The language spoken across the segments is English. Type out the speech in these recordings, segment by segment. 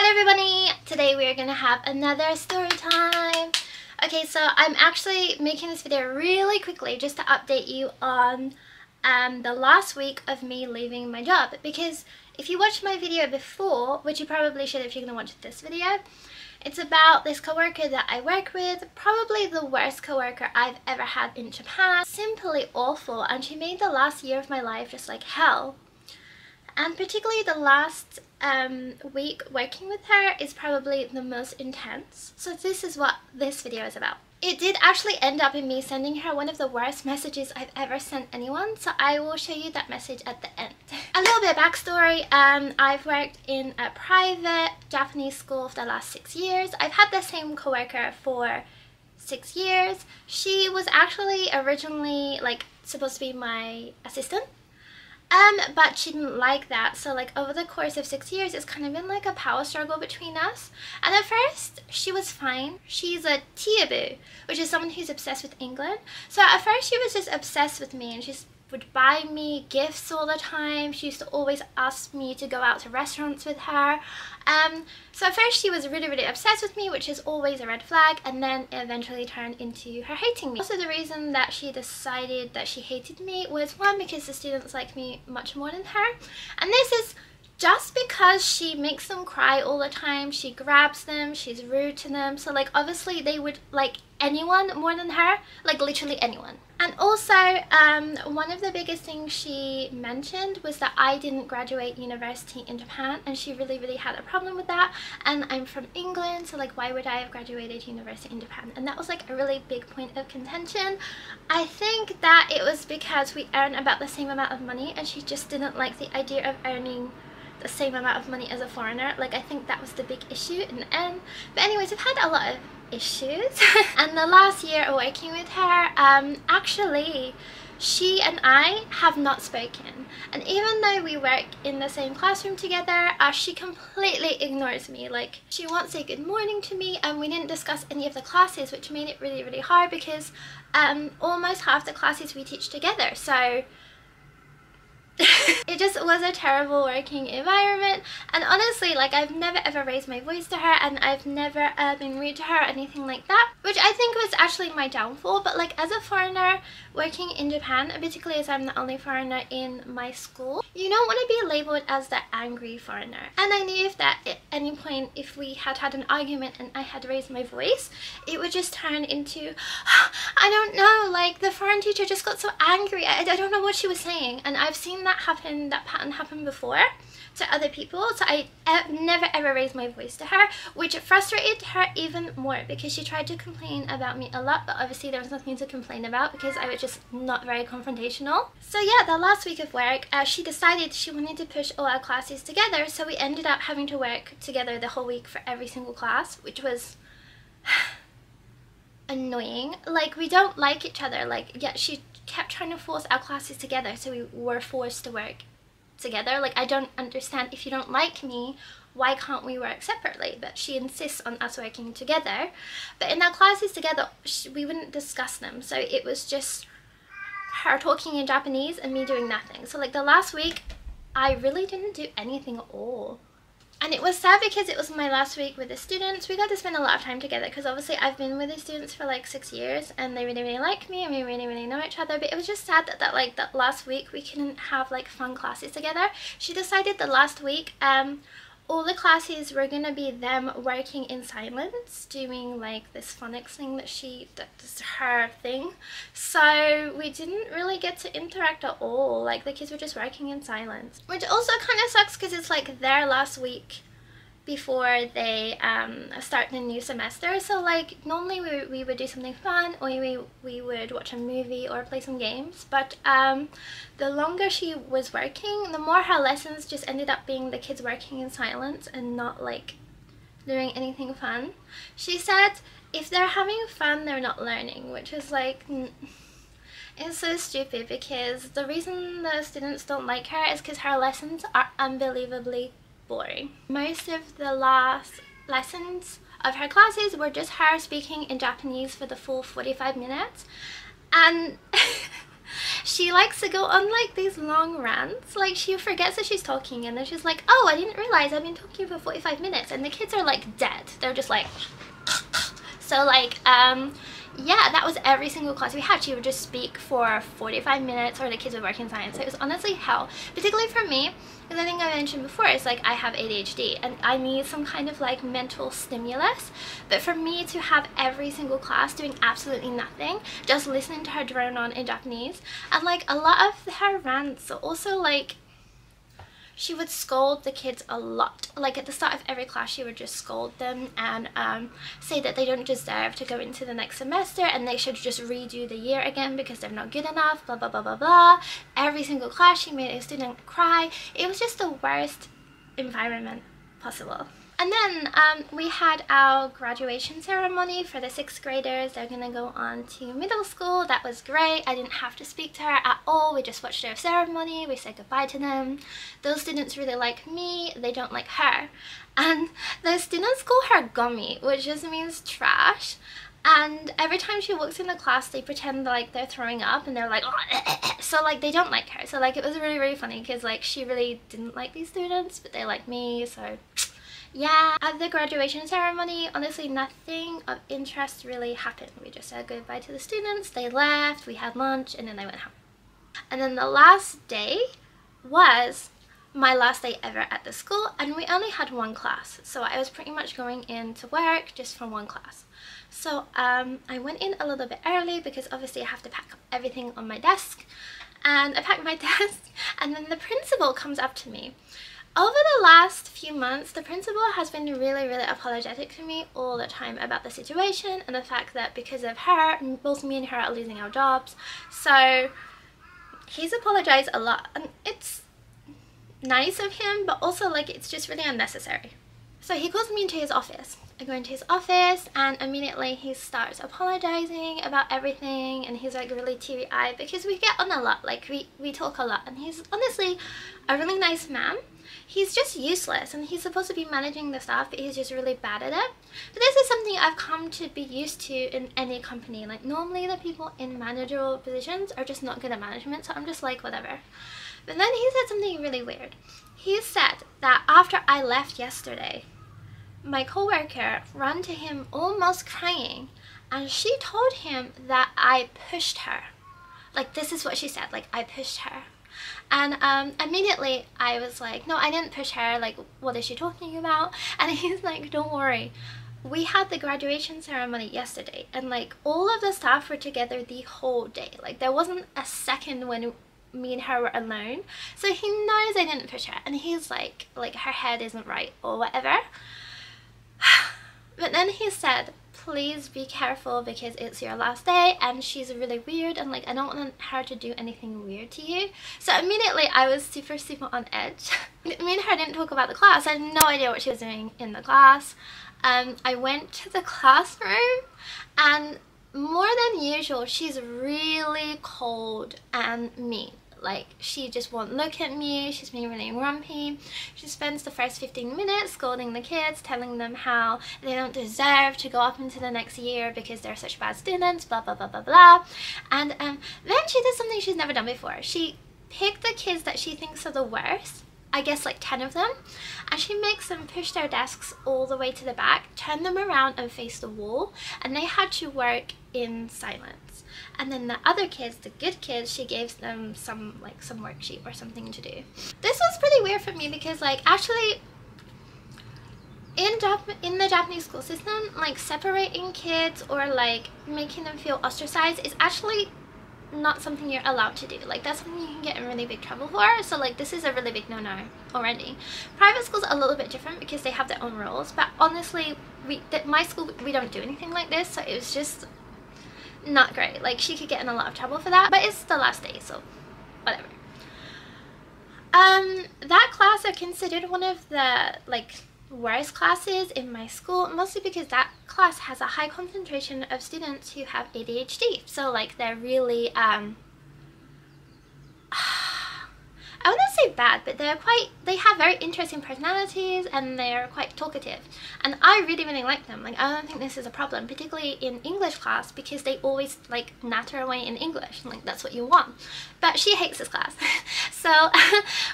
Hi everybody! Today we are going to have another story time. Okay, so I'm actually making this video really quickly just to update you on the last week of me leaving my job, because if you watched my video before, which you probably should if you're going to watch this video, it's about this coworker that I work with, probably the worst coworker I've ever had in Japan. Simply awful, and she made the last year of my life just like hell. And particularly the last week working with her is probably the most intense. So this is what this video is about. It did actually end up in me sending her one of the worst messages I've ever sent anyone, so I will show you that message at the end. A little bit of backstory, I've worked in a private Japanese school for the last 6 years. I've had the same coworker for 6 years. She was actually originally supposed to be my assistant. But she didn't like that, so over the course of 6 years it's kind of been like a power struggle between us. And at first she was fine. She's a tiabu, which is someone who's obsessed with England. So at first she was just obsessed with me, and she would buy me gifts all the time. She used to always ask me to go out to restaurants with her. So at first she was really obsessed with me, which is always a red flag, and then it eventually turned into her hating me. Also, the reason that she decided that she hated me was, one, because the students like me much more than her, and this is just because she makes them cry all the time. She grabs them, she's rude to them, so obviously they would like anyone more than her, literally anyone. And also, one of the biggest things she mentioned was that I didn't graduate university in Japan, and she really had a problem with that. And I'm from England, so why would I have graduated university in Japan? And that was a really big point of contention. I think that it was because we earn about the same amount of money, and she just didn't like the idea of earning the same amount of money as a foreigner. I think that was the big issue in the end. But anyways, I've had a lot of issues. And the last year working with her, actually she and I have not spoken, and even though we work in the same classroom together, she completely ignores me. She won't say good morning to me, and we didn't discuss any of the classes, which made it really hard because almost half the classes we teach together, so it just was a terrible working environment. And honestly, I've never ever raised my voice to her, and I've never been rude to her or anything like that, which I think was actually my downfall. But as a foreigner working in Japan, particularly as I'm the only foreigner in my school, you don't want to be labeled as the angry foreigner. And I knew if that at any point, if we had an argument and I had raised my voice, it would just turn into, I don't know, the foreign teacher just got so angry, I don't know what she was saying. And I've seen that pattern happen before to other people, so I never ever raised my voice to her, which frustrated her even more because she tried to complain about me a lot, but obviously there was nothing to complain about because I was just not very confrontational. So yeah, the last week of work, she decided she wanted to push all our classes together, so we ended up having to work together the whole week for every single class, which was annoying. We don't like each other. Yeah, she kept trying to force our classes together, so we were forced to work together. I don't understand, if you don't like me, why can't we work separately? But she insists on us working together. But in our classes together, we wouldn't discuss them, so it was just her talking in Japanese and me doing nothing. So the last week I really didn't do anything at all. And it was sad because it was my last week with the students. We got to spend a lot of time together because obviously I've been with the students for 6 years, and they really like me, and we really know each other. But it was just sad that that last week we couldn't have fun classes together. She decided the last week all the classes were gonna be them working in silence, doing this phonics thing that's her thing. So we didn't really get to interact at all. The kids were just working in silence, which also kind of sucks because it's their last week before they start the new semester. So normally we would do something fun, or we would watch a movie or play some games, but the longer she was working, the more her lessons just ended up being the kids working in silence and not doing anything fun. She said if they're having fun, they're not learning, which is it's so stupid, because the reason the students don't like her is because her lessons are unbelievably boring. Most of the last lessons of her classes were just her speaking in Japanese for the full 45 minutes, and she likes to go on like these long rants. Like she forgets that she's talking and then she's like, oh, I didn't realize I've been talking for 45 minutes, and the kids are like dead. They're just like so like yeah, that was every single class we had. She would just speak for 45 minutes, or the kids would work in science. So it was honestly hell, particularly for me, because I think I mentioned before, it's like I have ADHD and I need some kind of like mental stimulus. But for me to have every single class doing absolutely nothing, just listening to her drone on in Japanese, and like a lot of her rants also, like she would scold the kids a lot. Like at the start of every class she would just scold them and say that they don't deserve to go into the next semester and they should just redo the year again because they're not good enough, blah blah blah blah blah. Every single class she made a student cry. It was just the worst environment possible. And then we had our graduation ceremony for the 6th graders. They're gonna go on to middle school. That was great. I didn't have to speak to her at all. We just watched their ceremony. We said goodbye to them. Those students really like me. They don't like her. And the students call her gummy, which just means trash. And every time she walks in the class, they pretend like they're throwing up and they're like, oh, so like they don't like her. So like it was really, really funny because like she really didn't like these students, but they like me, so yeah. At the graduation ceremony, honestly nothing of interest really happened. We just said goodbye to the students, they left, we had lunch, and then they went home. And then the last day was my last day ever at the school, and we only had one class, so I was pretty much going in to work just for one class. So I went in a little bit early because obviously I have to pack up everything on my desk, and I packed my desk, and then the principal comes up to me. Over the last few months, the principal has been really, really apologetic to me all the time about the situation and the fact that because of her, both me and her are losing our jobs. So he's apologized a lot, and it's nice of him, but also like it's just really unnecessary. So he calls me into his office. I go into his office and immediately he starts apologizing about everything, and he's like really teary-eyed because we get on a lot, like we talk a lot, and he's honestly a really nice man. He's just useless, and he's supposed to be managing the staff, but he's just really bad at it. But this is something I've come to be used to in any company. Like normally the people in managerial positions are just not good at management, so I'm just like whatever. But then he said something really weird. He said that after I left yesterday, my coworker ran to him almost crying, and she told him that I pushed her. Like this is what she said, like I pushed her. And immediately I was like, no, I didn't push her, like what is she talking about? And he's like, don't worry, we had the graduation ceremony yesterday and like all of the staff were together the whole day. Like there wasn't a second when me and her were alone, so he knows I didn't push her, and he's like her head isn't right or whatever. But then he said, please be careful because it's your last day and she's really weird, and like I don't want her to do anything weird to you. So immediately I was super on edge. Me and her didn't talk about the class. I had no idea what she was doing in the class. I went to the classroom, and more than usual she's really cold and mean. Like she just won't look at me. She's being really grumpy. She spends the first 15 minutes scolding the kids, telling them how they don't deserve to go up into the next year because they're such bad students, blah blah blah blah blah. And then she did something she's never done before. She picked the kids that she thinks are the worst, I guess like 10 of them, and she makes them push their desks all the way to the back, turn them around and face the wall, and they had to work in silence. And then the other kids, the good kids, she gave them some worksheet or something to do. This was pretty weird for me because like actually in the Japanese school system, like separating kids or like making them feel ostracized is actually not something you're allowed to do. Like that's something you can get in really big trouble for. So like this is a really big no-no already. Private schools are a little bit different because they have their own rules, but honestly my school, we don't do anything like this, so it was just not great. Like she could get in a lot of trouble for that, but it's the last day, so whatever. That class I considered one of the like worst classes in my school, mostly because that class has a high concentration of students who have ADHD. So like they're really I I wouldn't say bad, but they have very interesting personalities and they're quite talkative. And I really, really like them. Like, I don't think this is a problem, particularly in English class, because they always like natter away in English. Like, that's what you want. But she hates this class. So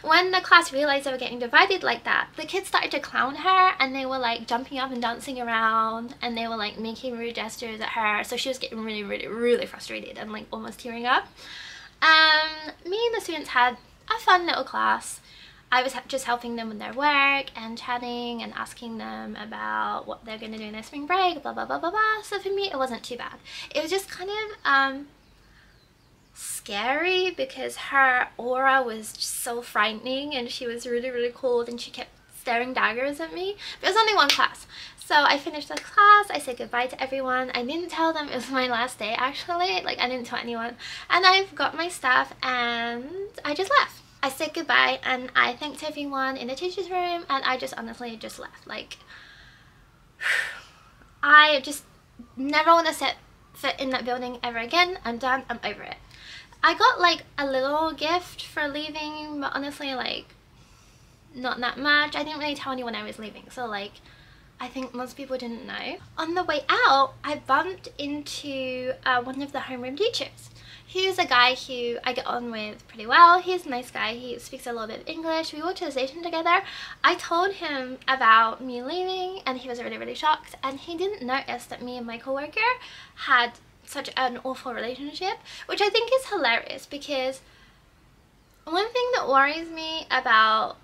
when the class realized they were getting divided like that, the kids started to clown her, and they were like jumping up and dancing around, and they were like making rude gestures at her. So she was getting really, really, really frustrated and like almost tearing up. Me and the students had a fun little class. I was just helping them with their work and chatting and asking them about what they're going to do in their spring break, blah blah blah blah blah. So for me it wasn't too bad. It was just kind of scary because her aura was just so frightening, and she was really, really cold, and she kept staring daggers at me. But it was only one class. So I finished the class, I said goodbye to everyone. I didn't tell them it was my last day actually, like I didn't tell anyone. And I've got my stuff and I just left. I said goodbye and I thanked everyone in the teacher's room, and I just honestly just left. Like, I just never want to set foot in that building ever again. I'm done, I'm over it. I got like a little gift for leaving, but honestly like not that much. I didn't really tell anyone I was leaving, so like I think most people didn't know. On the way out, I bumped into one of the homeroom teachers. He's a guy who I get on with pretty well. He's a nice guy. He speaks a little bit of English. We walked to the station together. I told him about me leaving, and he was really, really shocked. And he didn't notice that me and my coworker had such an awful relationship, which I think is hilarious, because one thing that worries me about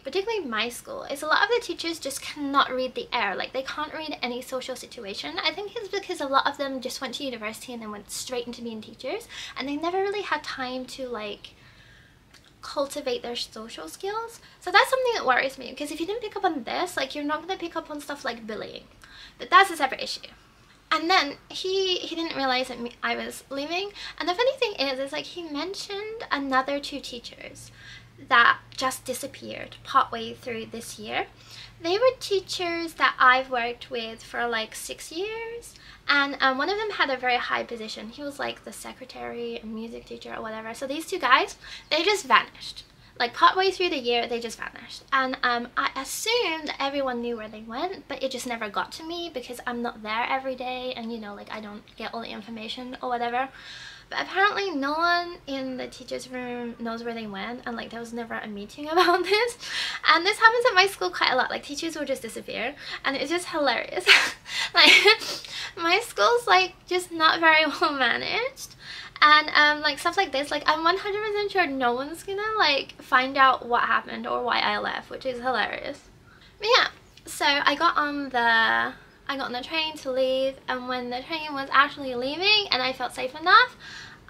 particularly my school is a lot of the teachers just cannot read the air. Like, they can't read any social situation. I think it's because a lot of them just went to university and then went straight into being teachers, and they never really had time to like cultivate their social skills. So that's something that worries me, because if you didn't pick up on this, like, you're not going to pick up on stuff like bullying. But that's a separate issue. And then he didn't realize that I was leaving. And the funny thing is like he mentioned another 2 teachers that just disappeared partway through this year. They were teachers that I've worked with for like 6 years, and one of them had a very high position. He was like the secretary and music teacher or whatever. So these 2 guys, they just vanished. Like partway through the year, they just vanished. And I assumed everyone knew where they went, but it just never got to me because I'm not there every day, and you know, like, I don't get all the information or whatever. But apparently no one in the teacher's room knows where they went, and like there was never a meeting about this. And this happens at my school quite a lot. Like, teachers will just disappear, and it's just hilarious. Like, my school's like just not very well managed. And like stuff like this, like I'm 100% sure no one's gonna like find out what happened or why I left, which is hilarious. But yeah, so I got on the train to leave, and when the train was actually leaving and I felt safe enough,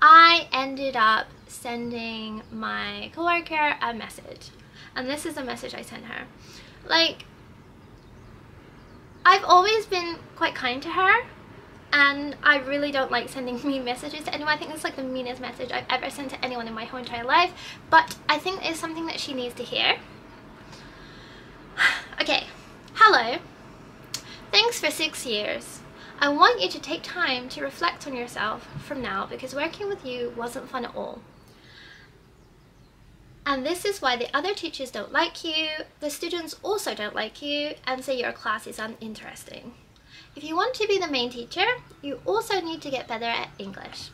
I ended up sending my coworker a message. And this is the message I sent her. Like, I've always been quite kind to her, and I really don't like sending mean messages to anyone. I think it's like the meanest message I've ever sent to anyone in my whole entire life, but I think it's something that she needs to hear. Okay, hello. Thanks for 6 years. I want you to take time to reflect on yourself from now, because working with you wasn't fun at all. And this is why the other teachers don't like you, the students also don't like you, and say your class is uninteresting. If you want to be the main teacher, you also need to get better at English.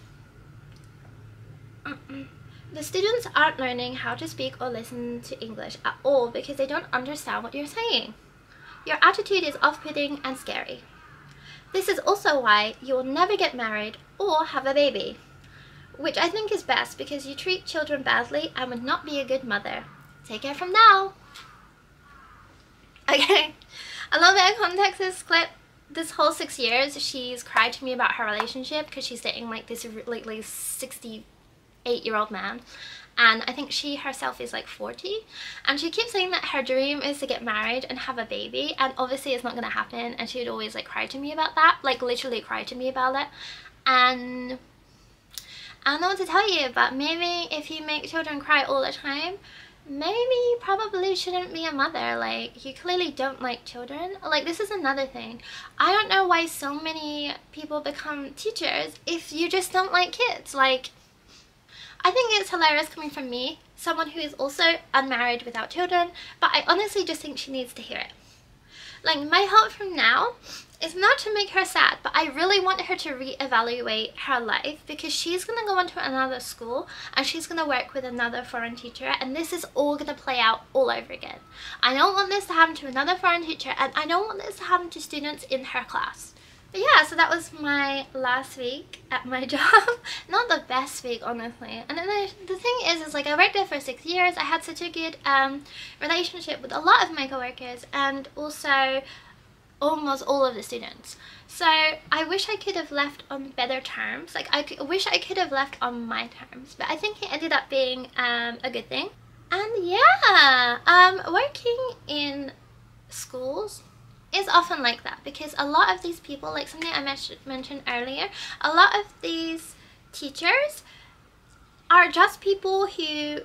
The students aren't learning how to speak or listen to English at all because they don't understand what you're saying. Your attitude is off-putting and scary. This is also why you will never get married or have a baby, which I think is best because you treat children badly and would not be a good mother. Take care from now. Okay, a little bit of context to this clip. This whole 6 years, she's cried to me about her relationship because she's dating like this like 68-year-old man, and I think she herself is like 40, and she keeps saying that her dream is to get married and have a baby, and obviously it's not going to happen, and she would always like cry to me about that, like literally cry to me about it. And I don't know what to tell you, but maybe if you make children cry all the time, maybe you probably shouldn't be a mother. Like, you clearly don't like children. Like, this is another thing. I don't know why so many people become teachers if you just don't like kids. Like, I think it's hilarious coming from me, someone who is also unmarried without children, but I honestly just think she needs to hear it. Like, my hope from now is not to make her sad, but I really want her to reevaluate her life, because she's going to go on to another school and she's going to work with another foreign teacher, and this is all going to play out all over again. I don't want this to happen to another foreign teacher, and I don't want this to happen to students in her class. But yeah, so that was my last week at my job. Not the best week, honestly. And then the thing is like, I worked there for 6 years. I had such a good relationship with a lot of my coworkers, and also almost all of the students. So I wish I could have left on better terms. Like, I wish I could have left on my terms, but I think it ended up being a good thing. And yeah, working in schools is often like that, because a lot of these people, like something I mentioned earlier, a lot of these teachers are just people who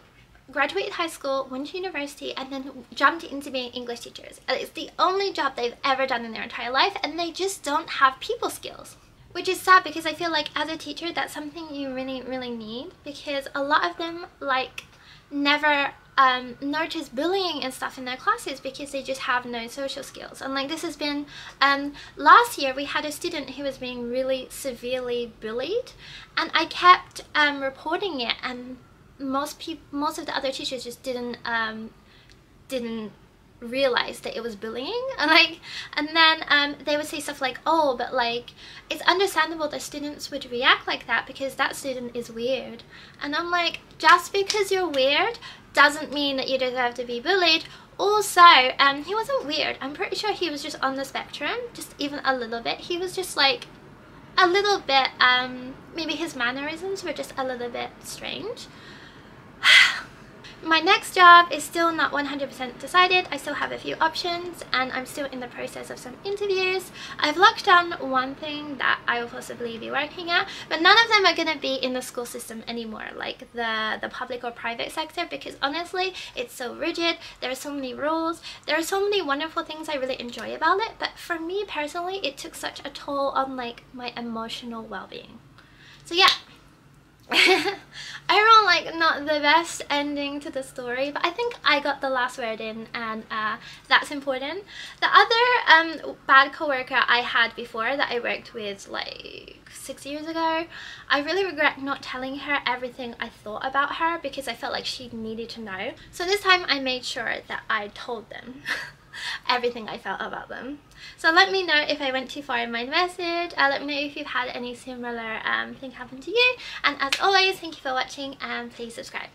graduated high school, went to university, and then jumped into being English teachers. And it's the only job they've ever done in their entire life, and they just don't have people skills. Which is sad, because I feel like as a teacher that's something you really, really need, because a lot of them like never notice bullying and stuff in their classes because they just have no social skills. And like, this has been last year we had a student who was being really severely bullied, and I kept reporting it, and most of the other teachers just didn't realize that it was bullying. And then they would say stuff like, oh, but like, it's understandable that students would react like that because that student is weird. And I'm like, just because you're weird doesn't mean that you deserve to be bullied. Also, he wasn't weird. I'm pretty sure he was just on the spectrum, just even a little bit. He was just like a little bit, maybe his mannerisms were just a little bit strange. My next job is still not 100% decided. I still have a few options, and I'm still in the process of some interviews. I've locked down one thing that I will possibly be working at, but none of them are going to be in the school system anymore, like the public or private sector, because honestly, it's so rigid. There are so many rules. There are so many wonderful things I really enjoy about it, but for me personally, it took such a toll on like my emotional well-being. So yeah. Overall, like, not the best ending to the story, but I think I got the last word in, and that's important. The other bad coworker I had before that I worked with like 6 years ago, I really regret not telling her everything I thought about her, because I felt like she needed to know. So this time I made sure that I told them everything I felt about them. So let me know if I went too far in my message. Let me know if you've had any similar thing happen to you. And as always, thank you for watching, and please subscribe.